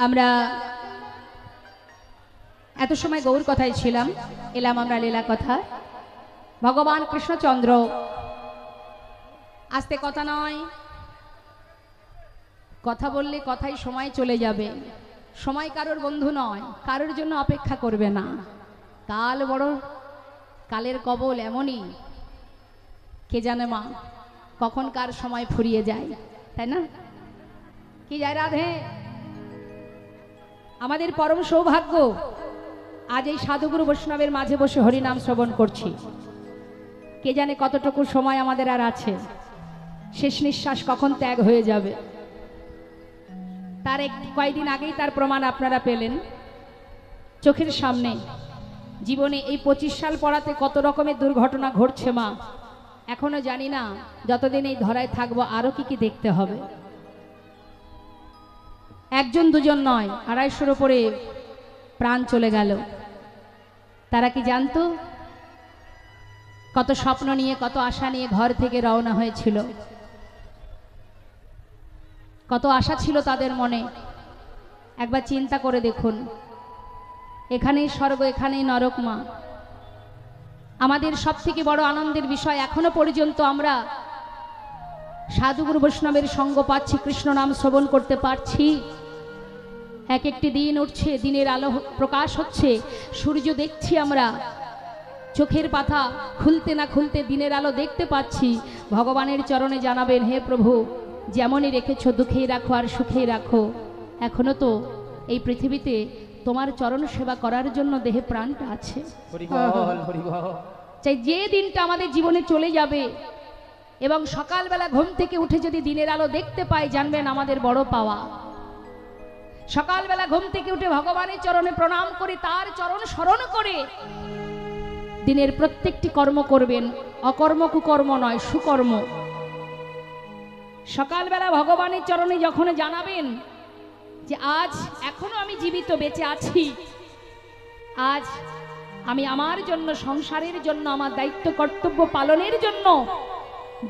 আমরা এত সময় গৌর কথায় ছিলাম, এলাম আমরা লীলা কথা। ভগবান কৃষ্ণচন্দ্র আস্তে কথা নয়, কথা বললে কথাই সময় চলে যাবে। সময় কারোর বন্ধু নয়, কারোর জন্য অপেক্ষা করবে না। কাল বড়, কালের কবল এমনই, কে জানে মা কখন কার সময় ফুরিয়ে যায়, তাই না? কি যায় রাধে? আমাদের পরম সৌভাগ্য আজ এই সাধুগুরু বৈষ্ণবের মাঝে বসে হরিনাম শ্রবণ করছি। কে জানে কতটুকু সময় আমাদের আর আছে, শেষ নিঃশ্বাস কখন ত্যাগ হয়ে যাবে। তার কয়েকদিন আগেই তার প্রমাণ আপনারা পেলেন চোখের সামনে। জীবনে এই 25 সাল পড়াতে কত রকমের দুর্ঘটনা ঘটছে মা, এখনো জানি না যতদিন এই ধরায় থাকবো আরো কি দেখতে হবে। একজন দুজন নয়, 250-র উপরে প্রাণ চলে গেল। তারা কি জানতো কত স্বপ্ন নিয়ে, কত আশা নিয়ে ঘর থেকে রওনা হয়েছিল? কত আশা ছিল তাদের মনে, একবার চিন্তা করে দেখুন। এখানেই স্বর্গ, এখানেই নরক মা। আমাদের সব থেকে বড় আনন্দের বিষয়, এখনো পর্যন্ত আমরা সাধুগুরু বৈষ্ণবের সঙ্গ পাচ্ছি, কৃষ্ণ নাম শ্রবণ করতে পারছি। এক একটি দিন উঠছে, দিনের আলো প্রকাশ হচ্ছে, সূর্য দেখছি আমরা, চোখের পাতা খুলতে না খুলতে দিনের আলো দেখতে পাচ্ছি। ভগবানের চরণে জানাবেন, হে প্রভু, যেমনই রেখেছ দুঃখেই রাখো আর সুখেই রাখো। এখনো তো এই পৃথিবীতে তোমার চরণ সেবা করার জন্য দেহে প্রাণটা আছে। চাই যে দিনটা আমাদের জীবনে চলে যাবে এবং সকালবেলা ঘুম থেকে উঠে যদি দিনের আলো দেখতে পাই, জানবেন আমাদের বড় পাওয়া। সকালবেলা ঘুম থেকে উঠে ভগবানের চরণে প্রণাম করে, তার চরণ স্মরণ করে দিনের প্রত্যেকটি কর্ম করবেন। অকর্ম কুকর্ম নয়, সুকর্ম। সকালবেলা ভগবানের চরণে যখন জানাবেন যে আজ এখনো আমি জীবিত বেঁচে আছি, আজ আমি আমার জন্য, সংসারের জন্য, আমার দায়িত্ব কর্তব্য পালনের জন্য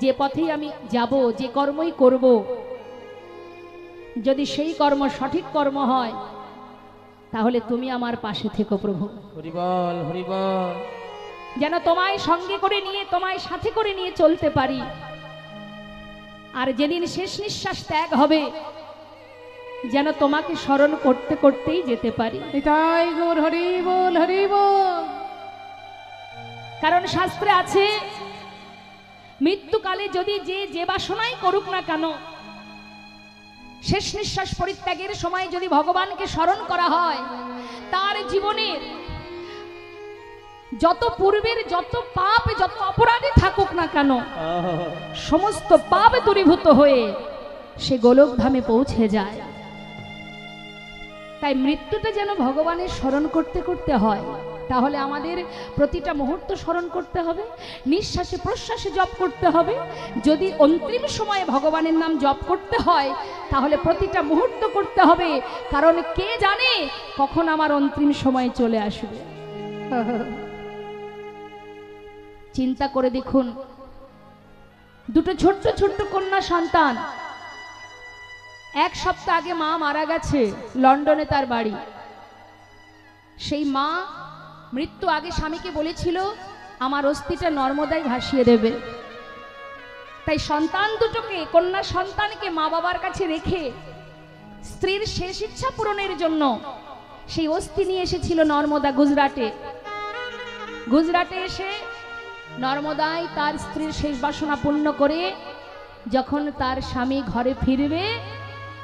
যে পথেই আমি যাব, যে কর্মই করব, যদি সেই কর্ম সঠিক কর্ম হয়, তাহলে তুমি আমার পাশে থেকো প্রভু। হরি বল, হরি বল। যেন তোমায় সঙ্গে করে নিয়ে, তোমায় সাথে করে নিয়ে চলতে পারি। আর যেদিন শেষ নিঃশ্বাস ত্যাগ হবে, যেন তোমাকে স্মরণ করতে করতেই যেতে পারি। এটাই গৌর, হরি বল, হরি বল। কারণ শাস্ত্রে আছে, মৃত্যুকালে যদি যে বাসনাই করুক না কেন, শেষ নিঃশ্বাস পরিত্যাগের সময় যদি ভগবানকে স্মরণ করা হয়, তার জীবনের যত পূর্বের যত পাপ, যত অপরাধী থাকুক না কেন, সমস্ত পাপ দূরীভূত হয়ে সে গোলকধামে পৌঁছে যায়। তাই মৃত্যুটা যেন ভগবানের স্মরণ করতে করতে হয়। তাহলে আমাদের প্রতিটা মুহূর্ত স্মরণ করতে হবে, নিঃশ্বাসে প্রশ্বাসে জপ করতে হবে। যদি অন্তিম সময়ে ভগবানের নাম জপ করতে হয়, তাহলে প্রতিটা মুহূর্ত করতে হবে। কারণ কে জানে কখন আমার অন্তিম সময় চলে আসবে। চিন্তা করে দেখুন, দুটো ছোট্ট ছোট্ট কন্যা সন্তান, 1 সপ্তাহ আগে মা মারা গেছে, লন্ডনে তার বাড়ি। সেই মা মৃত্যু আগে স্বামীকে বলেছিল আমার অস্থিটা নর্মদায় ভাসিয়ে দেবে। তাই সন্তান দুটোকে, কন্যা সন্তানকে মা বাবার কাছে রেখে স্ত্রীর শেষ ইচ্ছা পূরণের জন্য সেই অস্থি নিয়ে এসেছিল নর্মদা, গুজরাটে। গুজরাটে এসে নর্মদায় তার স্ত্রীর শেষ বাসনা পূর্ণ করে যখন তার স্বামী ঘরে ফিরবে,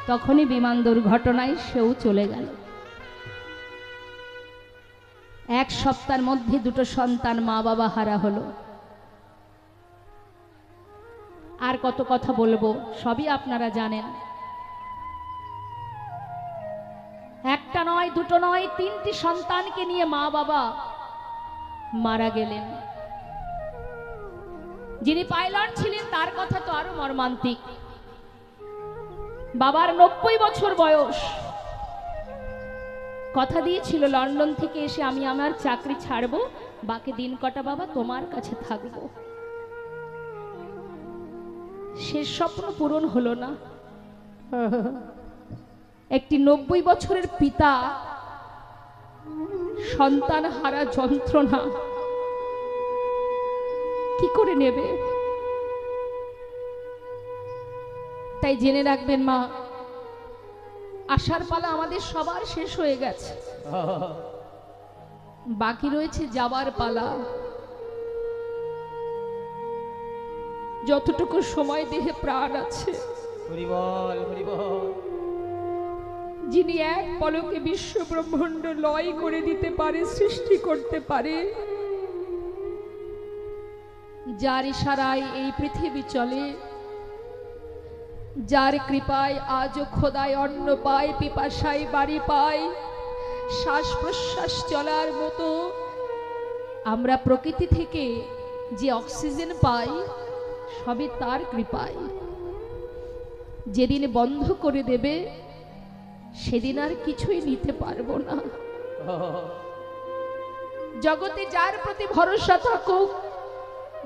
তখনই বিমান দুর্ঘটনায় সেও চলে গেল। 1 সপ্তাহের মধ্যে দুটো সন্তান মা বাবা হারা হলো। আর কত কথা বলবো, সবই আপনারা জানেন। একটা নয়, দুটো নয়, 3টি সন্তানকে নিয়ে মা বাবা মারা গেলেন। যিনি পাইলট ছিলেন তার কথা তো আরো মর্মান্তিক। বাবার 90 বছর বয়স, কথা দিয়েছিল লন্ডন থেকে এসে আমি আমার চাকরি ছাড়বো, বাকি দিন কটা বাবা তোমার কাছে থাকবো। শেষ স্বপ্ন পূরণ হলো না। একটি 90 বছরের পিতা সন্তান হারা যন্ত্রণা কি করে নেবে? তাই জেনে রাখবেন মা, আশার পালা আমাদের সবার শেষ হয়ে গেছে, বাকি রয়েছে যাবার পালা। যতটুকু সময় দেহে প্রাণ আছে, হরি বল হরি বল। যিনি এক পলকে বিশ্ব ব্রহ্মাণ্ড লয় করে দিতে পারে, সৃষ্টি করতে পারে, যার ইশারায় এই পৃথিবী চলে, যার কৃপায় আজও খোদায় অন্ন পায়, পিপাসায় বাড়ি পায়, শ্বাস প্রশ্বাস চলার মতো আমরা প্রকৃতি থেকে যে অক্সিজেন পাই সবই তার কৃপায়। যেদিন বন্ধ করে দেবে সেদিন আর কিছুই নিতে পারবো না। জগতে যার প্রতি ভরসা থাকুক,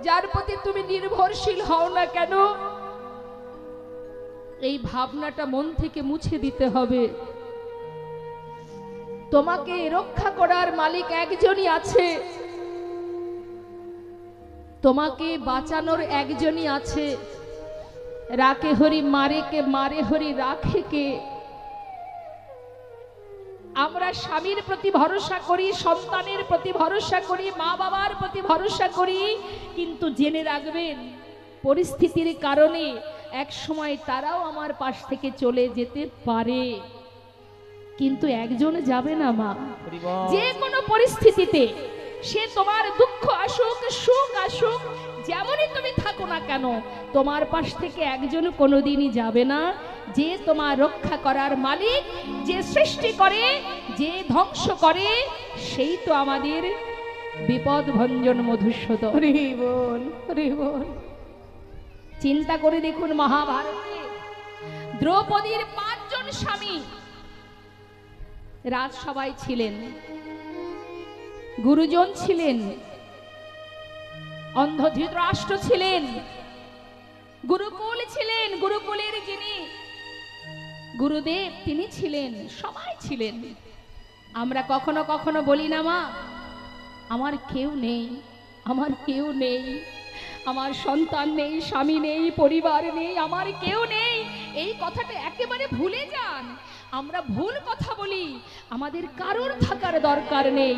যার প্রতি তুমি নির্ভরশীল হও না কেন, এই ভাবনাটা মন থেকে মুছে দিতে হবে। তোমাকে রক্ষা করার মালিক একজনই আছে, তোমাকে বাঁচানোর একজনই আছে। রাখে হরি মারে কে, মারে হরি রাখে কে। আমরা স্বামীর প্রতি ভরসা করি, সন্তানের প্রতি ভরসা করি, মা বাবার প্রতি ভরসা করি, কিন্তু জেনে রাখবেন পরিস্থিতির কারণে এক সময় তারাও আমার পাশ থেকে চলে যেতে পারে, কিন্তু একজন যাবে না মা। যে কোনো পরিস্থিতিতে সে তোমার দুঃখ আসুক সুখ আসুক, যেমনই তুমি থাকো না কেন, তোমার পাশ থেকে একজন কোনোদিনই যাবে না। যে তোমার রক্ষা করার মালিক, যে সৃষ্টি করে, যে ধ্বংস করে, সেই তো আমাদের বিপদ ভঞ্জন মধুসূদন। হরি বল হরি বল। চিন্তা করে দেখুন, মহাভারতে দ্রৌপদীর 5 জন স্বামী রাজসভায় ছিলেন, গুরুজন ছিলেন, অন্ধ ধৃতরাষ্ট্র ছিলেন, গুরুকুল ছিলেন, গুরুকুলের যিনি গুরুদেব তিনি ছিলেন, সবাই ছিলেন। আমরা কখনো কখনো বলি না মা, আমার কেউ নেই, আমার কেউ নেই, আমার সন্তান নেই, স্বামী নেই, পরিবার নেই, আমার কেউ নেই। এই কথাটা একেবারে ভুলে যান। আমরা ভুল কথা বলি, আমাদের কারোর থাকার দরকার নেই,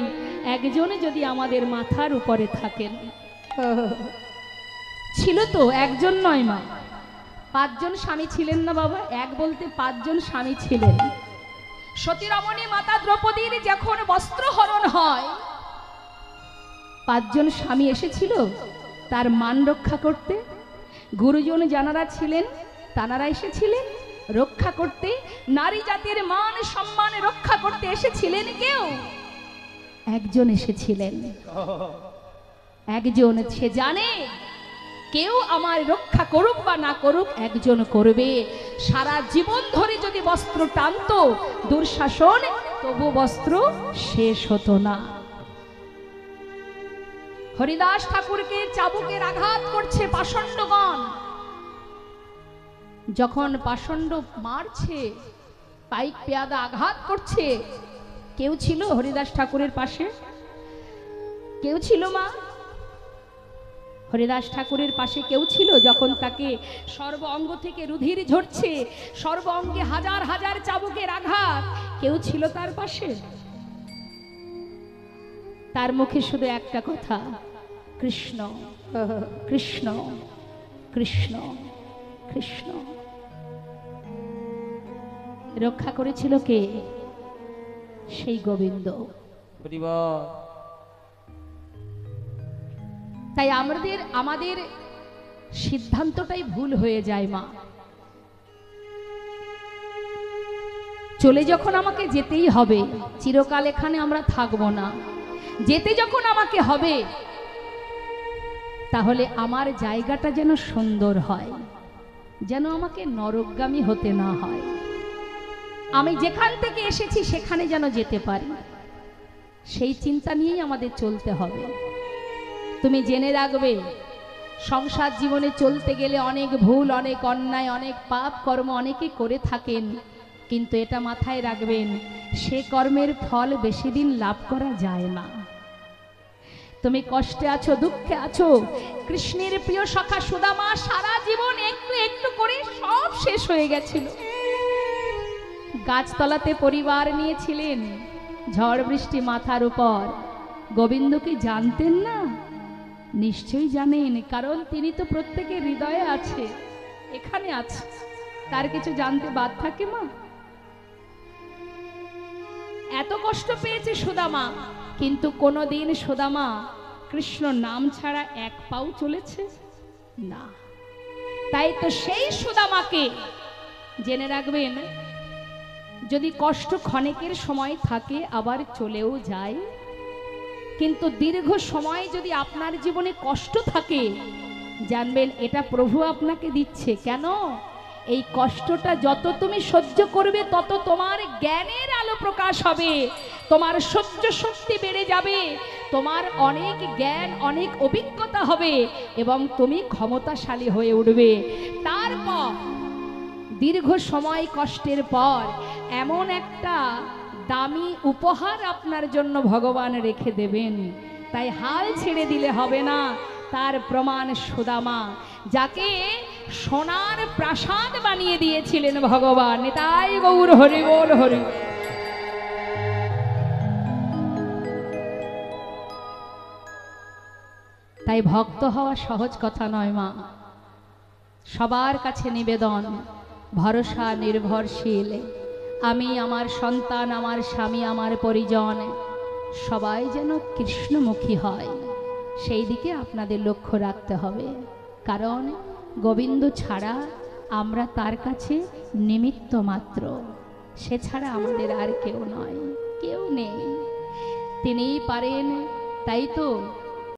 একজনে যদি আমাদের মাথার উপরে থাকেন। ছিল তো, একজন নয় মা, 5 জন স্বামী ছিলেন না বাবা, এক বলতে 5 জন স্বামী ছিলেন। সতী রমণী মাতা দ্রৌপদীর যখন বস্ত্রহরণ হয়, 5 জন স্বামী এসেছিল তার মান রক্ষা করতে। গুরুজন যারা ছিলেন তারা এসেছিলেন রক্ষা করতে, নারী জাতির মান সম্মান রক্ষা করতে এসেছিলেন কেউ একজন এসেছিলেন, একজন। সে জানে কেউ আমার রক্ষা করুক বা না করুক, একজন করবে। সারা জীবন ধরে যদি বস্ত্র টানতো দুঃশাসন, তবু বস্ত্র শেষ হতো না। হরিদাস ঠাকুরকে চাবুকের আঘাত করছে পাষণ্ডগণ, যখন পাষণ্ড মারছে, পাইক পেয়াদা আঘাত করছে, কেউ ছিল হরিদাস ঠাকুরের পাশে? কেউ ছিল মা? হরিদাস ঠাকুরের পাশে কেউ ছিল যখন তাকে সর্ব অঙ্গ থেকে রুধির ঝরছে, সর্ব অঙ্গে হাজার হাজার চাবুকের আঘাত, কেউ ছিল তার পাশে? তার মুখে শুধু একটা কথা, কৃষ্ণ কৃষ্ণ কৃষ্ণ কৃষ্ণ। রক্ষা করেছিল কে? সেই গোবিন্দ। তাই আমাদের সিদ্ধান্তটাই ভুল হয়ে যায় মা। চলে যখন আমাকে যেতেই হবে, চিরকাল এখানে আমরা থাকবো না, যেতে যখন আমাকে হবে, তাহলে আমার জায়গাটা যেন সুন্দর হয়, যেন আমাকে নরকগামী হতে না হয়। আমি যেখান থেকে এসেছি সেখানে যেন যেতে পারি, সেই চিন্তা নিয়েই আমাদের চলতে হবে। তুমি জেনে রাখবে, সংসার জীবনে চলতে গেলে অনেক ভুল, অনেক অন্যায়, অনেক পাপ কর্ম অনেকে করে থাকেন, কিন্তু এটা মাথায় রাখবেন, সে কর্মের ফল বেশি দিন লাভ করা যায় না। তুমি কষ্টে আছো, দুঃখে আছো, কৃষ্ণের প্রিয় সখা সুদামা সারা জীবন একটু একটু করে সব শেষ হয়ে গেছিল। গাছতলাতে পরিবার নিয়েছিলেন, ঝড় বৃষ্টি মাথার উপর। গোবিন্দ কি জানতেন না? নিশ্চয়ই জানেন, কারণ তিনি তো প্রত্যেকের হৃদয়ে আছে, এখানে আছে। তার কিছু জানতে বাদ থাকে মা? এত কষ্ট পেয়েছে সুদামা, কিন্তু কোনোদিন সুদামা কৃষ্ণ নাম ছাড়া এক পাও চলেছে না। তাই তো সেই সুদামাকে জেনে রাখবেন, যদি কষ্ট ক্ষণিকের সময় থাকে আবার চলেও যায়, কিন্তু দীর্ঘ সময় যদি আপনার জীবনে কষ্ট থাকে, জানবেন এটা প্রভু আপনাকে দিচ্ছে। কেন? এই কষ্টটা যত তুমি সহ্য করবে তত তোমার জ্ঞানের আলো প্রকাশ হবে, তোমার সহ্য শক্তি বেড়ে যাবে, তোমার অনেক জ্ঞান অনেক অভিজ্ঞতা হবে এবং তুমি ক্ষমতাশালী হয়ে উঠবে। তারপর দীর্ঘ সময় কষ্টের পর এমন একটা দামি উপহার আপনার জন্য ভগবান রেখে দেবেন। তাই হাল ছেড়ে দিলে হবে না। তার প্রমাণ সুদামা, যাকে সোনার প্রাসাদ বানিয়ে দিয়েছিলেন ভগবান। তাই গৌর হরি বল হরি। তাই ভক্ত হওয়া সহজ কথা নয় মা। সবার কাছে নিবেদন, ভরসা নির্ভরশীল। আমি, আমার সন্তান, আমার স্বামী, আমার পরিজন সবাই যেন কৃষ্ণমুখী হয়, সেই দিকে আপনাদের লক্ষ্য রাখতে হবে। কারণ গোবিন্দ ছাড়া আমরা তার কাছে নিমিত্ত মাত্র, সে ছাড়া আমাদের আর কেউ নয়, কেউ নেই। তিনিই পারেন। তাই তো